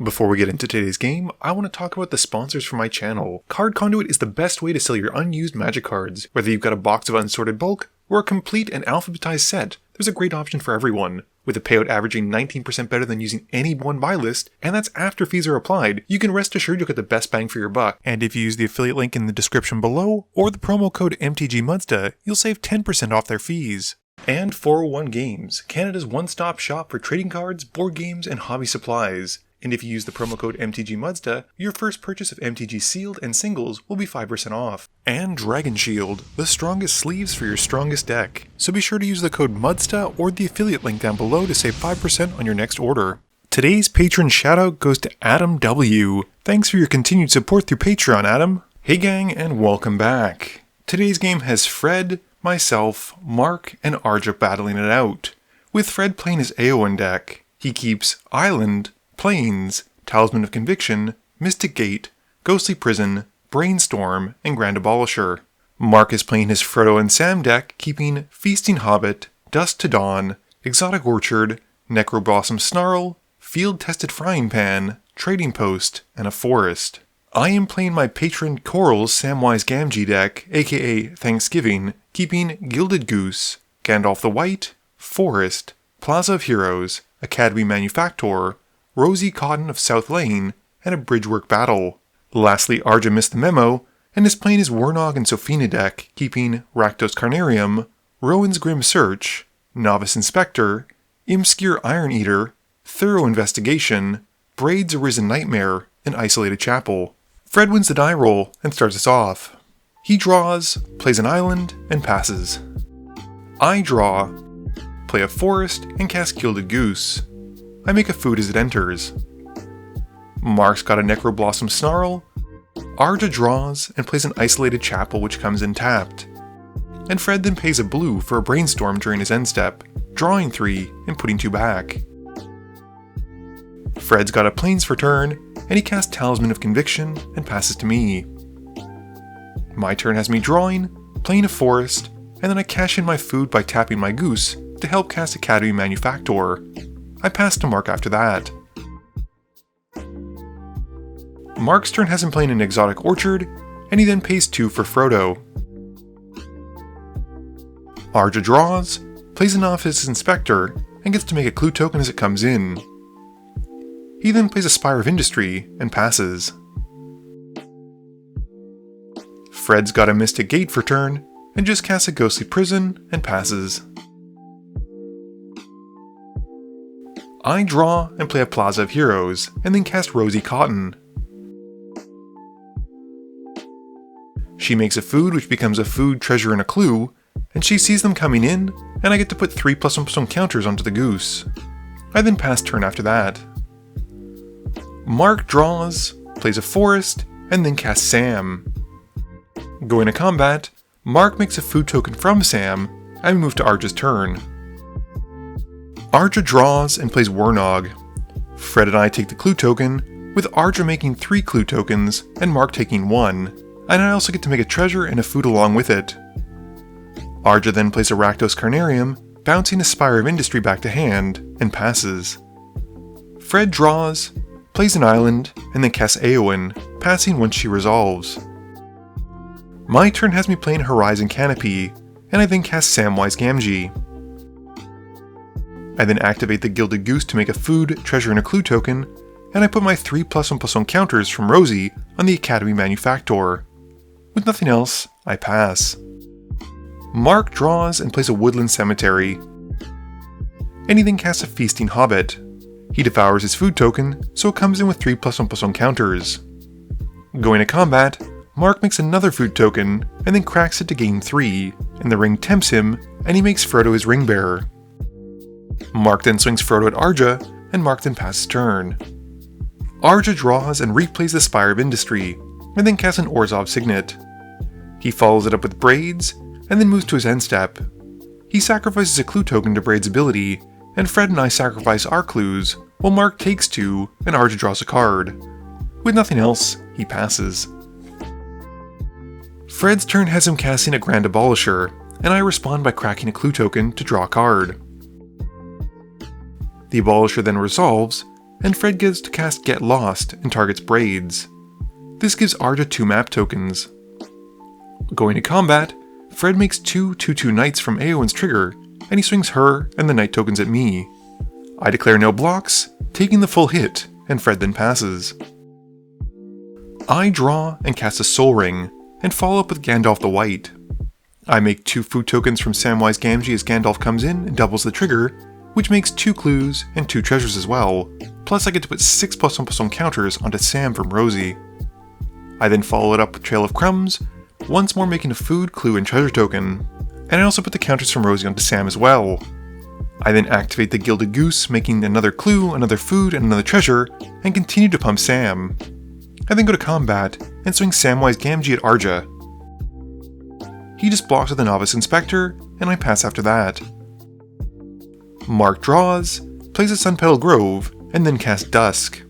Before we get into today's game, I want to talk about the sponsors for my channel. Card Conduit is the best way to sell your unused Magic cards. Whether you've got a box of unsorted bulk, or a complete and alphabetized set, there's a great option for everyone. With a payout averaging 19% better than using any one buy list, and that's after fees are applied, you can rest assured you'll get the best bang for your buck. And if you use the affiliate link in the description below, or the promo code MTGMUDSTA, you'll save 10% off their fees. And 401 Games, Canada's one-stop shop for trading cards, board games, and hobby supplies. And if you use the promo code MTGMUDSTA, your first purchase of MTG Sealed and Singles will be 5% off. And Dragon Shield, the strongest sleeves for your strongest deck. So be sure to use the code MUDSTA or the affiliate link down below to save 5% on your next order. Today's patron shoutout goes to Adam W. Thanks for your continued support through Patreon, Adam. Hey gang, and welcome back. Today's game has Fred, myself, Mark, and Arja battling it out. With Fred playing his Eowyn deck, he keeps Island, Plains, Talisman of Conviction, Mystic Gate, Ghostly Prison, Brainstorm, and Grand Abolisher. Mark is playing his Frodo and Sam deck, keeping Feasting Hobbit, Dusk to Dawn, Exotic Orchard, Necroblossom Snarl, Field-Tested Frying Pan, Trading Post, and a Forest. I am playing my patron Coral's Samwise Gamgee deck, aka Thanksgiving, keeping Gilded Goose, Gandalf the White, Forest, Plaza of Heroes, Academy Manufactor, Rosie Cotton of South Lane, and a Bridgework Battle. Lastly, Arja missed the memo, and is playing his Wernog and Sophina deck, keeping Rakdos Carnarium, Rowan's Grim Search, Novice Inspector, Imscure Iron Eater, Thorough Investigation, Braid's Arisen Nightmare, and Isolated Chapel. Fred wins the die roll and starts us off. He draws, plays an island, and passes. I draw, play a forest, and cast Gilded Goose. I make a food as it enters. Mark's got a Necroblossom Snarl. Arja draws and plays an Isolated Chapel which comes in tapped. And Fred then pays a blue for a Brainstorm during his end step, drawing 3 and putting 2 back. Fred's got a Plains for turn, and he casts Talisman of Conviction and passes to me. My turn has me drawing, playing a forest, and then I cash in my food by tapping my goose to help cast Academy Manufactor. I pass to Mark after that. Mark's turn has him playing an Exotic Orchard, and he then pays 2 for Frodo. Arja draws, plays an Office Inspector, and gets to make a clue token as it comes in. He then plays a Spire of Industry and passes. Fred's got a Mystic Gate for turn, and just casts a Ghostly Prison and passes. I draw and play a Plaza of Heroes, and then cast Rosie Cotton. She makes a food which becomes a food, treasure, and a clue, and she sees them coming in, and I get to put 3+1/+1 counters onto the goose. I then pass turn after that. Mark draws, plays a forest, and then casts Sam. Going to combat, Mark makes a food token from Sam, and we move to Arja's turn. Arja draws and plays Wernog. Fred and I take the clue token, with Arja making 3 clue tokens and Mark taking 1, and I also get to make a treasure and a food along with it. Arja then plays a Rakdos Carnarium, bouncing a Spire of Industry back to hand, and passes. Fred draws, plays an island, and then casts Eowyn, passing once she resolves. My turn has me playing Horizon Canopy, and I then cast Samwise Gamgee. I then activate the Gilded Goose to make a food, treasure, and a clue token, and I put my 3+1/+1 counters from Rosie on the Academy Manufactor. With nothing else, I pass. Mark draws and plays a Woodland Cemetery. And he then casts a Feasting Hobbit. He devours his food token, so it comes in with 3+1/+1 counters. Going to combat, Mark makes another food token, and then cracks it to gain 3, and the ring tempts him, and he makes Frodo his ring bearer. Mark then swings Frodo at Arja, and Mark then passes turn. Arja draws and replays the Spire of Industry, and then casts an Orzhov Signet. He follows it up with Braids, and then moves to his end step. He sacrifices a clue token to Braid's ability, and Fred and I sacrifice our clues, while Mark takes 2, and Arja draws a card. With nothing else, he passes. Fred's turn has him casting a Grand Abolisher, and I respond by cracking a clue token to draw a card. The Abolisher then resolves, and Fred gets to cast Get Lost and targets Braids. This gives Arja 2 map tokens. Going to combat, Fred makes 2 2/2 knights from Eowyn's trigger, and he swings her and the knight tokens at me. I declare no blocks, taking the full hit, and Fred then passes. I draw and cast a Soul Ring, and follow up with Gandalf the White. I make 2 food tokens from Samwise Gamgee as Gandalf comes in and doubles the trigger, which makes 2 clues and 2 treasures as well, plus I get to put 6 +1/+1 counters onto Sam from Rosie. I then follow it up with Trail of Crumbs, once more making a food, clue, and treasure token, and I also put the counters from Rosie onto Sam as well. I then activate the Gilded Goose, making another clue, another food, and another treasure, and continue to pump Sam. I then go to combat, and swing Samwise Gamgee at Arja. He just blocks with the Novice Inspector, and I pass after that. Mark draws, plays a Sunpetal Grove, and then casts Dusk.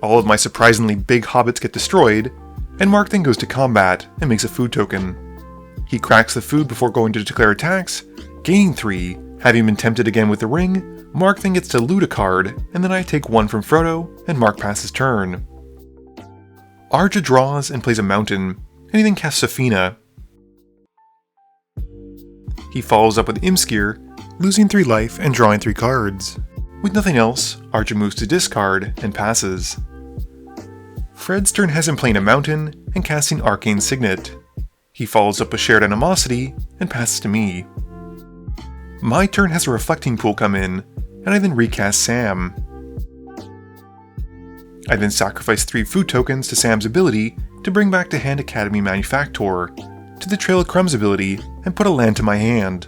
All of my surprisingly big hobbits get destroyed, and Mark then goes to combat and makes a food token. He cracks the food before going to declare attacks, gaining 3. Having been tempted again with the ring, Mark then gets to loot a card, and then I take 1 from Frodo, and Mark passes turn. Arja draws and plays a mountain, and he then casts Sophina. He follows up with Imskir, losing 3 life and drawing 3 cards. With nothing else, Arja moves to discard and passes. Fred's turn has him playing a mountain and casting Arcane Signet. He follows up with Shared Animosity and passes to me. My turn has a Reflecting Pool come in, and I then recast Sam. I then sacrifice 3 food tokens to Sam's ability to bring back to hand Academy Manufactor, to the Trail of Crumbs ability, and put a land to my hand.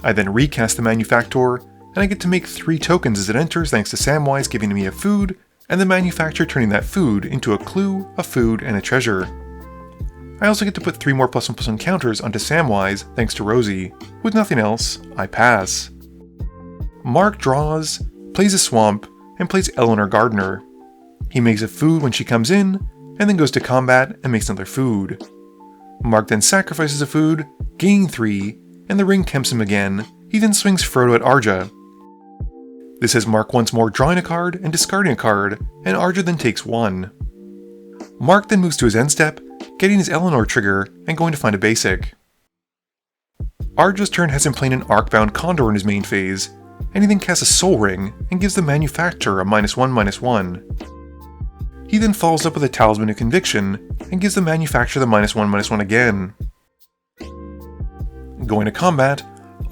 I then recast the Manufactor, and I get to make 3 tokens as it enters thanks to Samwise giving me a food, and the Manufacturer turning that food into a clue, a food, and a treasure. I also get to put 3 more +1/+1 counters onto Samwise thanks to Rosie. With nothing else, I pass. Mark draws, plays a swamp, and plays Eleanor Gardener. He makes a food when she comes in, and then goes to combat and makes another food. Mark then sacrifices a food, gaining 3, and the ring tempts him again. He then swings Frodo at Arja. This has Mark once more drawing a card and discarding a card, and Arja then takes 1. Mark then moves to his end step, getting his Eleanor trigger and going to find a basic. Arja's turn has him playing an Arcbound Condor in his main phase, and he then casts a Soul Ring and gives the Manufacturer a -1/-1. He then follows up with a Talisman of Conviction and gives the Manufacturer the -1/-1 again. Going to combat,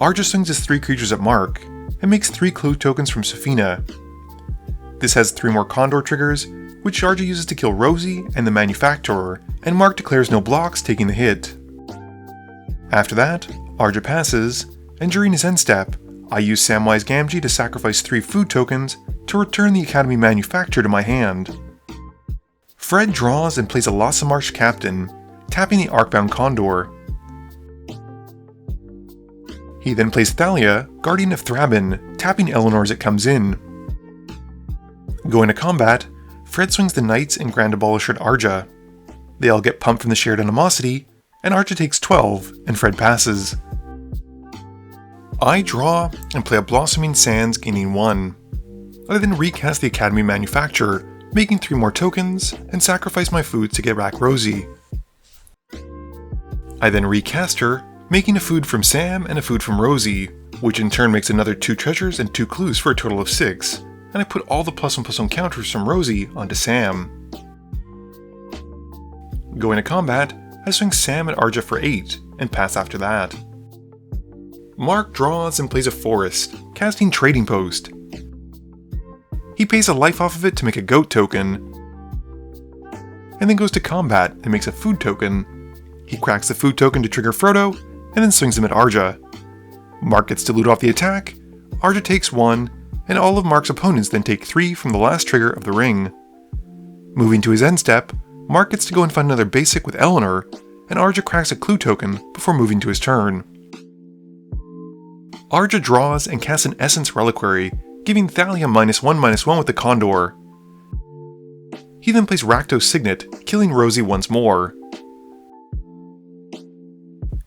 Arja swings his 3 creatures at Mark and makes 3 clue tokens from Sophina. This has 3 more Condor triggers, which Arja uses to kill Rosie and the Manufacturer, and Mark declares no blocks, taking the hit. After that, Arja passes, and during his end step, I use Samwise Gamgee to sacrifice 3 food tokens to return the Academy Manufacturer to my hand. Fred draws and plays a Lossimarsh Captain, tapping the Arcbound Condor. He then plays Thalia, Guardian of Thraben, tapping Eleanor as it comes in. Going to combat, Fred swings the Knights and Grand Abolisher at Arja. They all get pumped from the Shared Animosity, and Arja takes 12, and Fred passes. I draw and play a Blossoming Sands, gaining 1. I then recast the Academy Manufacturer, making 3 more tokens, and sacrifice my foods to get back Rosie. I then recast her, making a food from Sam and a food from Rosie, which in turn makes another 2 treasures and 2 clues for a total of 6, and I put all the +1/+1 counters from Rosie onto Sam. Going to combat, I swing Sam at Arja for 8, and pass after that. Mark draws and plays a forest, casting Trading Post. He pays a life off of it to make a goat token, and then goes to combat and makes a food token. He cracks the food token to trigger Frodo, and then swings him at Arja. Mark gets to loot off the attack, Arja takes 1, and all of Mark's opponents then take 3 from the last trigger of the ring. Moving to his end step, Mark gets to go and find another basic with Eleanor, and Arja cracks a clue token before moving to his turn. Arja draws and casts an Essence Reliquary, giving Thalia -1/-1 with the Condor. He then plays Rakdos Signet, killing Rosie once more.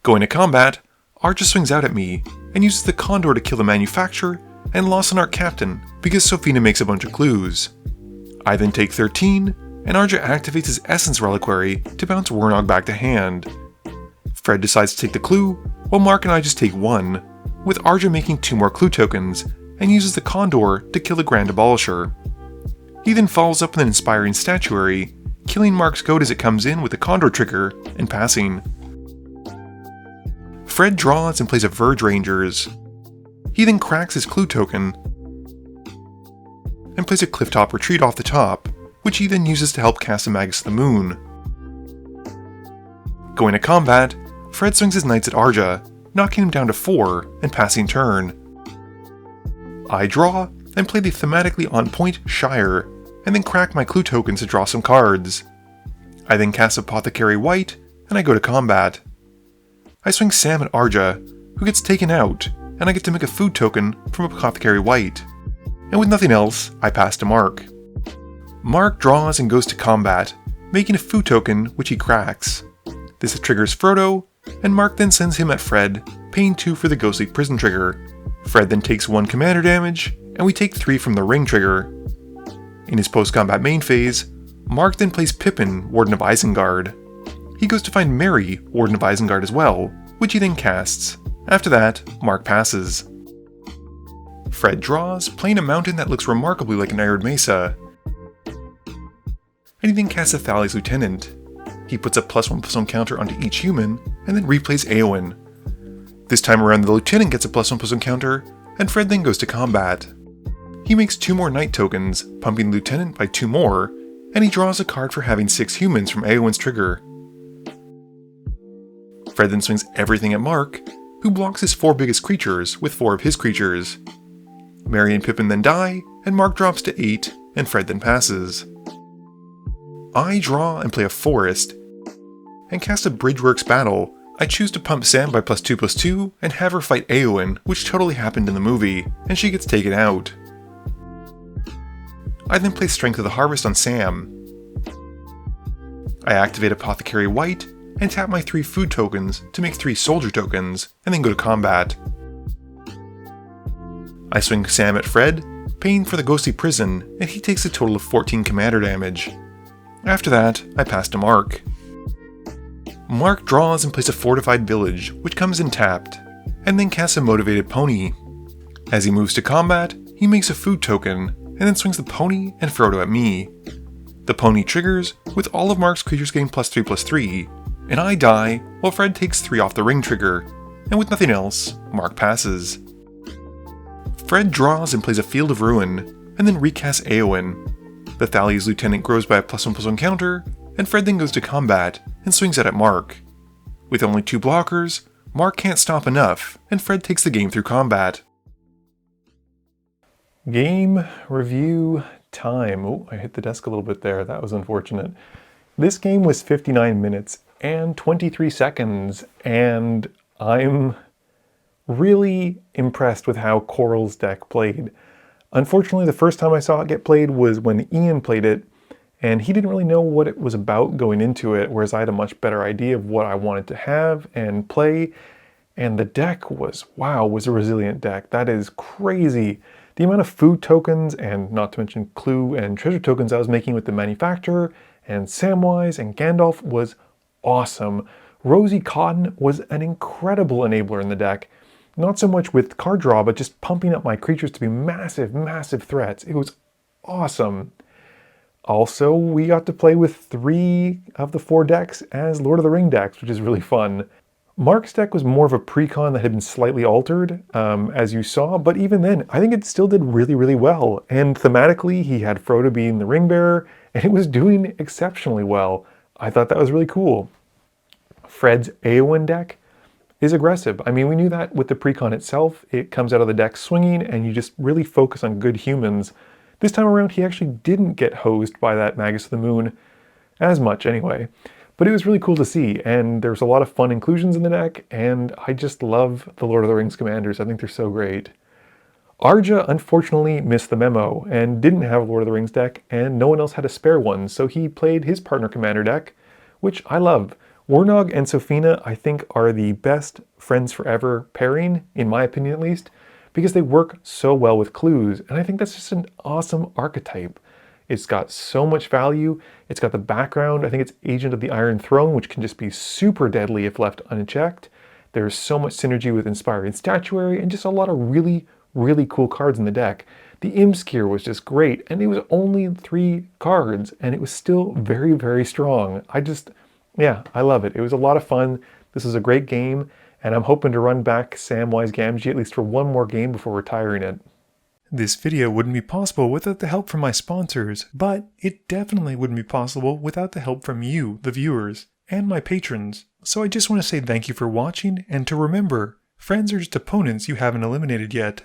Going to combat, Arja swings out at me, and uses the Condor to kill the Manufacturer, and lost on our captain because Sophina makes a bunch of clues. I then take 13, and Arja activates his Essence Reliquary to bounce Wernog back to hand. Fred decides to take the clue, while Mark and I just take 1, with Arja making 2 more clue tokens, and uses the Condor to kill the Grand Abolisher. He then follows up with an Inspiring Statuary, killing Mark's goat as it comes in with the Condor trigger, and passing. Fred draws and plays a Verge Rangers. He then cracks his clue token, and plays a Clifftop Retreat off the top, which he then uses to help cast a Magus of the Moon. Going to combat, Fred swings his Knights at Arja, knocking him down to 4 and passing turn. I draw and play the thematically on point Shire, and then crack my clue tokens to draw some cards. I then cast Apothecary White, and I go to combat. I swing Sam at Arja, who gets taken out, and I get to make a food token from Apothecary White. And with nothing else, I pass to Mark. Mark draws and goes to combat, making a food token which he cracks. This triggers Frodo, and Mark then sends him at Fred, paying 2 for the Ghostly Prison trigger. Fred then takes 1 commander damage, and we take 3 from the Ring trigger. In his post-combat main phase, Mark then plays Pippin, Warden of Isengard. He goes to find Merry, Warden of Isengard as well, which he then casts. After that, Mark passes. Fred draws, playing a mountain that looks remarkably like an Arid Mesa. And he then casts Athali's Lieutenant. He puts a +1/+1 counter onto each human, and then replays Eowyn. This time around the Lieutenant gets a +1/+1 counter, and Fred then goes to combat. He makes 2 more Knight tokens, pumping the Lieutenant by 2 more, and he draws a card for having 6 humans from Eowyn's trigger. Fred then swings everything at Mark, who blocks his 4 biggest creatures with 4 of his creatures. Merry and Pippin then die, and Mark drops to 8, and Fred then passes. I draw and play a Forest, and cast a Bridgeworks Battle. I choose to pump Sam by +2/+2, and have her fight Eowyn, which totally happened in the movie, and she gets taken out. I then play Strength of the Harvest on Sam. I activate Apothecary White, and tap my 3 food tokens to make 3 soldier tokens, and then go to combat. I swing Sam at Fred, paying for the Ghostly Prison, and he takes a total of 14 commander damage. After that, I pass to Mark. Mark draws and plays a Fortified Village, which comes in tapped, and then casts a Motivated Pony. As he moves to combat, he makes a food token, and then swings the pony and Frodo at me. The pony triggers, with all of Mark's creatures getting +3/+3, and I die, while Fred takes 3 off the Ring trigger, and with nothing else, Mark passes. Fred draws and plays a Field of Ruin, and then recasts Eowyn. The Thalia's Lieutenant grows by a +1/+1 counter, and Fred then goes to combat, and swings it at Mark. With only 2 blockers, Mark can't stop enough, and Fred takes the game through combat. Game review time. Oh, I hit the desk a little bit there, that was unfortunate. This game was 59 minutes and 23 seconds, and I'm really impressed with how Coral's deck played. Unfortunately, the first time I saw it get played was when Ian played it, and he didn't really know what it was about going into it, whereas I had a much better idea of what I wanted to have and play, and the deck was a resilient deck. That is crazy. The amount of food tokens, and not to mention clue and treasure tokens I was making with the Manufacturer, and Samwise and Gandalf was awesome. Rosie Cotton was an incredible enabler in the deck. Not so much with card draw, but just pumping up my creatures to be massive, massive threats. It was awesome. Also, we got to play with 3 of the 4 decks as Lord of the Ring decks, which is really fun. Mark's deck was more of a Precon that had been slightly altered, as you saw, but even then, I think it still did really, really well. And thematically, he had Frodo being the ring bearer, and it was doing exceptionally well. I thought that was really cool. Fred's Eowyn deck is aggressive. I mean, we knew that with the Precon itself. It comes out of the deck swinging, and you just really focus on good humans. This time around, he actually didn't get hosed by that Magus of the Moon, as much anyway. But it was really cool to see, and there's a lot of fun inclusions in the deck, and I just love the Lord of the Rings commanders. I think they're so great. Arja unfortunately missed the memo, and didn't have a Lord of the Rings deck, and no one else had a spare one, so he played his partner commander deck, which I love. Wernog and Sophina, I think, are the best Friends Forever pairing, in my opinion at least, because they work so well with clues, and I think that's just an awesome archetype. It's got so much value. It's got the background. I think it's Agent of the Iron Throne, which can just be super deadly if left unchecked. There's so much synergy with Inspiring Statuary and just a lot of really, really cool cards in the deck. The Imskir was just great, and it was only 3 cards, and it was still very, very strong. Yeah, I love it. It was a lot of fun. This is a great game, and I'm hoping to run back Samwise Gamgee at least for one more game before retiring it. This video wouldn't be possible without the help from my sponsors, but it definitely wouldn't be possible without the help from you, the viewers, and my patrons. So I just want to say thank you for watching, and to remember, friends are just opponents you haven't eliminated yet.